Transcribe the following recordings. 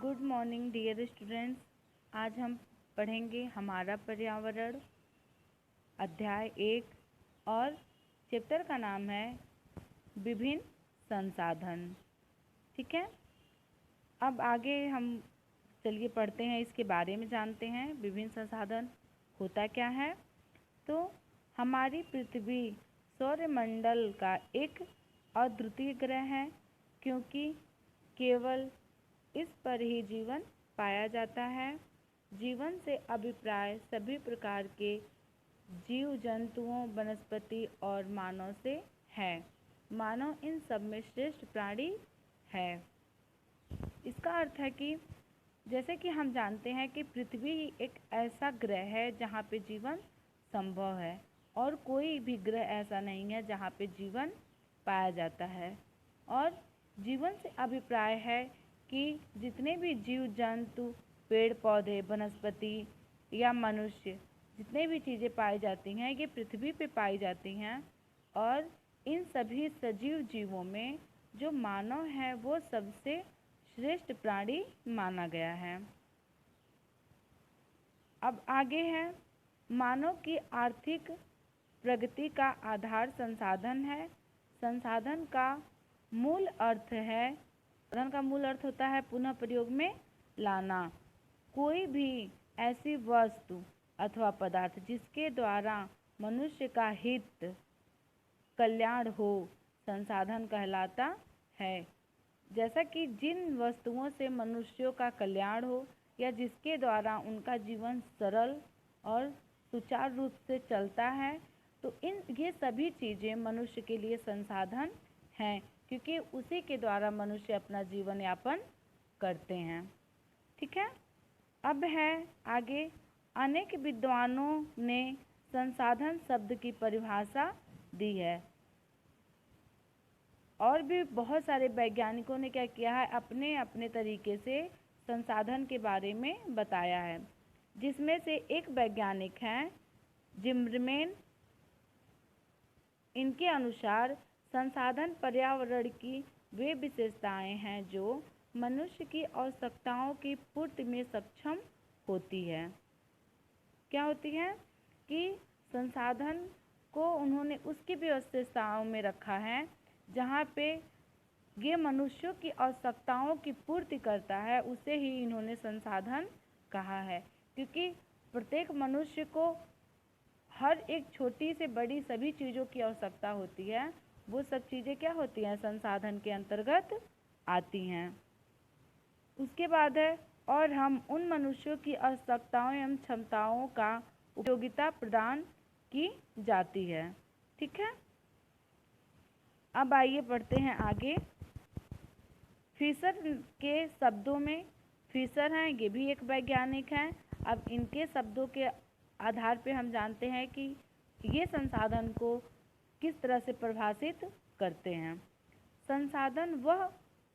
Good morning dear students. आज हम पढ़ेंगे हमारा पर्यावरण अध्याय 1 और चैप्टर का नाम है विभिन्न संसाधन। ठीक है, अब आगे हम चलिए पढ़ते हैं, इसके बारे में जानते हैं विभिन्न संसाधन होता क्या है। तो हमारी पृथ्वी सौरमंडल का एक अद्वितीय ग्रह है, क्योंकि केवल इस पर ही जीवन पाया जाता है। जीवन से अभिप्राय सभी प्रकार के जीव जंतुओं, वनस्पति और मानव से है। मानव इन सब में श्रेष्ठ प्राणी है। इसका अर्थ है कि जैसे कि हम जानते हैं कि पृथ्वी एक ऐसा ग्रह है जहाँ पे जीवन संभव है, और कोई भी ग्रह ऐसा नहीं है जहाँ पे जीवन पाया जाता है। और जीवन से अभिप्राय है कि जितने भी जीव जंतु, पेड़ पौधे, वनस्पति या मनुष्य, जितने भी चीज़ें पाई जाती हैं ये पृथ्वी पे पाई जाती हैं। और इन सभी सजीव जीवों में जो मानव है वो सबसे श्रेष्ठ प्राणी माना गया है। अब आगे है, मानव की आर्थिक प्रगति का आधार संसाधन है। संसाधन का मूल अर्थ है, संसाधन का मूल अर्थ होता है पुनः प्रयोग में लाना। कोई भी ऐसी वस्तु अथवा पदार्थ जिसके द्वारा मनुष्य का हित, कल्याण हो, संसाधन कहलाता है। जैसा कि जिन वस्तुओं से मनुष्यों का कल्याण हो या जिसके द्वारा उनका जीवन सरल और सुचारू रूप से चलता है, तो ये सभी चीज़ें मनुष्य के लिए संसाधन हैं, क्योंकि उसी के द्वारा मनुष्य अपना जीवन यापन करते हैं। ठीक है, अब है आगे, अनेक विद्वानों ने संसाधन शब्द की परिभाषा दी है, और भी बहुत सारे वैज्ञानिकों ने क्या किया है, अपने अपने तरीके से संसाधन के बारे में बताया है। जिसमें से एक वैज्ञानिक हैं जिम्रमैन। इनके अनुसार संसाधन पर्यावरण की वे विशेषताएं हैं जो मनुष्य की आवश्यकताओं की पूर्ति में सक्षम होती है। क्या होती है कि संसाधन को उन्होंने उसकी विशेषताओं में रखा है जहाँ पे ये मनुष्यों की आवश्यकताओं की पूर्ति करता है, उसे ही इन्होंने संसाधन कहा है। क्योंकि प्रत्येक मनुष्य को हर एक छोटी से बड़ी सभी चीज़ों की आवश्यकता होती है। वो सब चीज़ें क्या होती हैं, संसाधन के अंतर्गत आती हैं। उसके बाद है, और हम उन मनुष्यों की आवश्यकताओं एवं क्षमताओं का उपयोगिता प्रदान की जाती है। ठीक है, अब आइए पढ़ते हैं आगे। फिशर के शब्दों में, फिशर हैं ये भी एक वैज्ञानिक हैं। अब इनके शब्दों के आधार पे हम जानते हैं कि ये संसाधन को किस तरह से परिभाषित करते हैं। संसाधन वह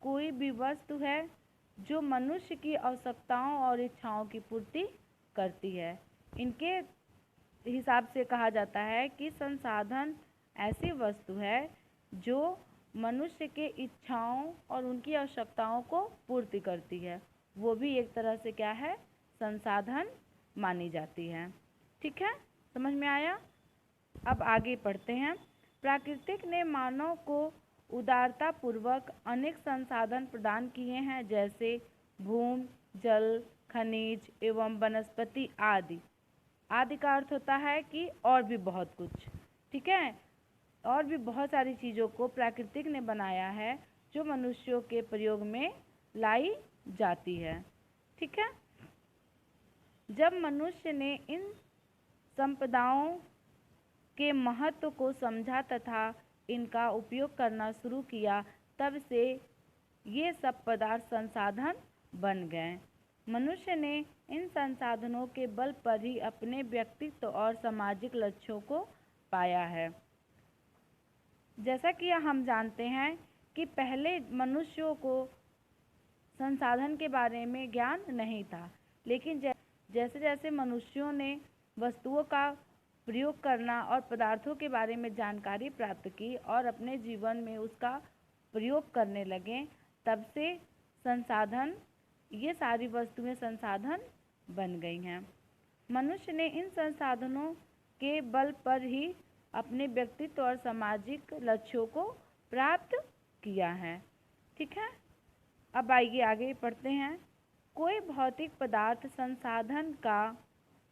कोई भी वस्तु है जो मनुष्य की आवश्यकताओं और इच्छाओं की पूर्ति करती है। इनके हिसाब से कहा जाता है कि संसाधन ऐसी वस्तु है जो मनुष्य के इच्छाओं और उनकी आवश्यकताओं को पूर्ति करती है। वो भी एक तरह से क्या है, संसाधन मानी जाती है। ठीक है, समझ में आया। अब आगे पढ़ते हैं। प्राकृतिक ने मानव को उदारता पूर्वक अनेक संसाधन प्रदान किए हैं, जैसे भूमि, जल, खनिज एवं वनस्पति आदि। आदि का अर्थ होता है कि और भी बहुत कुछ। ठीक है, और भी बहुत सारी चीज़ों को प्राकृतिक ने बनाया है जो मनुष्यों के प्रयोग में लाई जाती है। ठीक है, जब मनुष्य ने इन संपदाओं के महत्व को समझा तथा इनका उपयोग करना शुरू किया, तब से ये सब पदार्थ संसाधन बन गए। मनुष्य ने इन संसाधनों के बल पर ही अपने व्यक्तित्व और सामाजिक लक्ष्यों को पाया है। जैसा कि हम जानते हैं कि पहले मनुष्यों को संसाधन के बारे में ज्ञान नहीं था, लेकिन जैसे जैसे मनुष्यों ने वस्तुओं का प्रयोग करना और पदार्थों के बारे में जानकारी प्राप्त की और अपने जीवन में उसका प्रयोग करने लगे, तब से संसाधन ये सारी वस्तुएं संसाधन बन गई हैं। मनुष्य ने इन संसाधनों के बल पर ही अपने व्यक्तित्व और सामाजिक लक्ष्यों को प्राप्त किया है। ठीक है, अब आइए आगे पढ़ते हैं। कोई भौतिक पदार्थ संसाधन का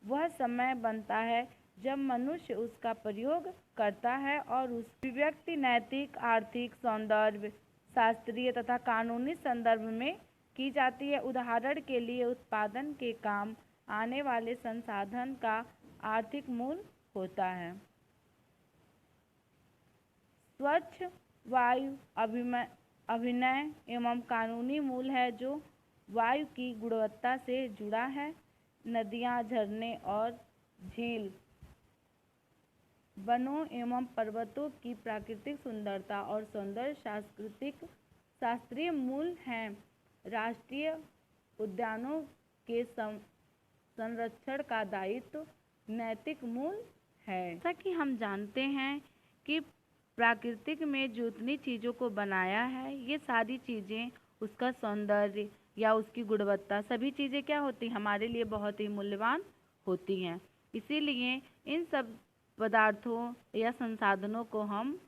वह समय बनता है जब मनुष्य उसका प्रयोग करता है और उस व्यक्ति नैतिक, आर्थिक, सौंदर्य, शास्त्रीय तथा कानूनी संदर्भ में की जाती है। उदाहरण के लिए उत्पादन के काम आने वाले संसाधन का आर्थिक मूल्य होता है। स्वच्छ वायु अभिनय एवं कानूनी मूल्य है जो वायु की गुणवत्ता से जुड़ा है। नदियाँ, झरने और झील वनों एवं पर्वतों की प्राकृतिक सुंदरता और सौंदर्य शास्त्रीय मूल्य हैं। राष्ट्रीय उद्यानों के संरक्षण का दायित्व नैतिक मूल्य है। जैसा कि हम जानते हैं कि प्राकृतिक में जो इतनी चीज़ों को बनाया है, ये सारी चीज़ें, उसका सौंदर्य या उसकी गुणवत्ता, सभी चीज़ें क्या होती हैं, हमारे लिए बहुत ही मूल्यवान होती हैं। इसीलिए इन सब पदार्थों या संसाधनों को हम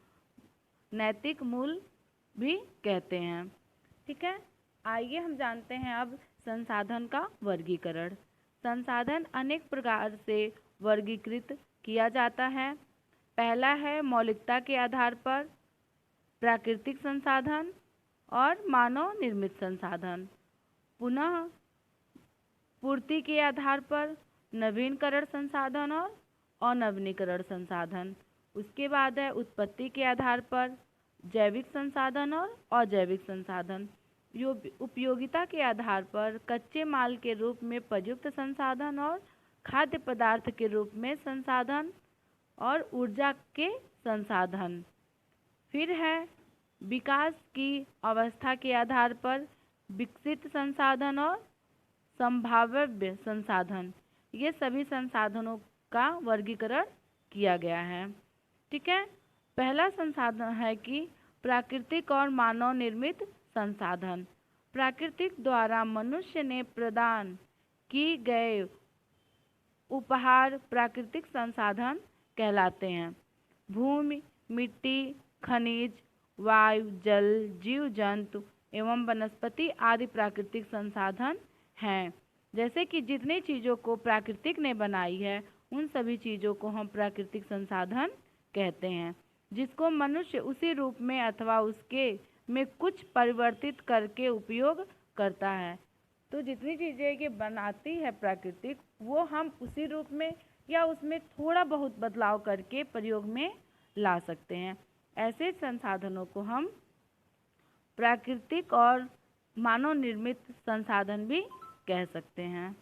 नैतिक मूल्य भी कहते हैं। ठीक है, आइए हम जानते हैं अब संसाधन का वर्गीकरण। संसाधन अनेक प्रकार से वर्गीकृत किया जाता है। पहला है मौलिकता के आधार पर प्राकृतिक संसाधन और मानव निर्मित संसाधन। पुनः पूर्ति के आधार पर नवीनकरण संसाधन और अनवीनीकरण संसाधन। उसके बाद है उत्पत्ति के आधार पर जैविक संसाधन और अजैविक संसाधन। उपयोगिता के आधार पर कच्चे माल के रूप में प्रयुक्त संसाधन और खाद्य पदार्थ के रूप में संसाधन और ऊर्जा के संसाधन। फिर है विकास की अवस्था के आधार पर विकसित संसाधन और संभाव्य संसाधन। ये सभी संसाधनों का वर्गीकरण किया गया है। ठीक है, पहला संसाधन है कि प्राकृतिक और मानव निर्मित संसाधन। प्राकृतिक द्वारा मनुष्य ने प्रदान की गए उपहार प्राकृतिक संसाधन कहलाते हैं। भूमि, मिट्टी, खनिज, वायु, जल, जीव जंतु एवं वनस्पति आदि प्राकृतिक संसाधन हैं। जैसे कि जितनी चीज़ों को प्राकृतिक ने बनाई है, उन सभी चीज़ों को हम प्राकृतिक संसाधन कहते हैं, जिसको मनुष्य उसी रूप में अथवा उसके में कुछ परिवर्तित करके उपयोग करता है। तो जितनी चीज़ें ये बनाती है प्राकृतिक, वो हम उसी रूप में या उसमें थोड़ा बहुत बदलाव करके प्रयोग में ला सकते हैं। ऐसे संसाधनों को हम प्राकृतिक और मानव निर्मित संसाधन भी कह सकते हैं।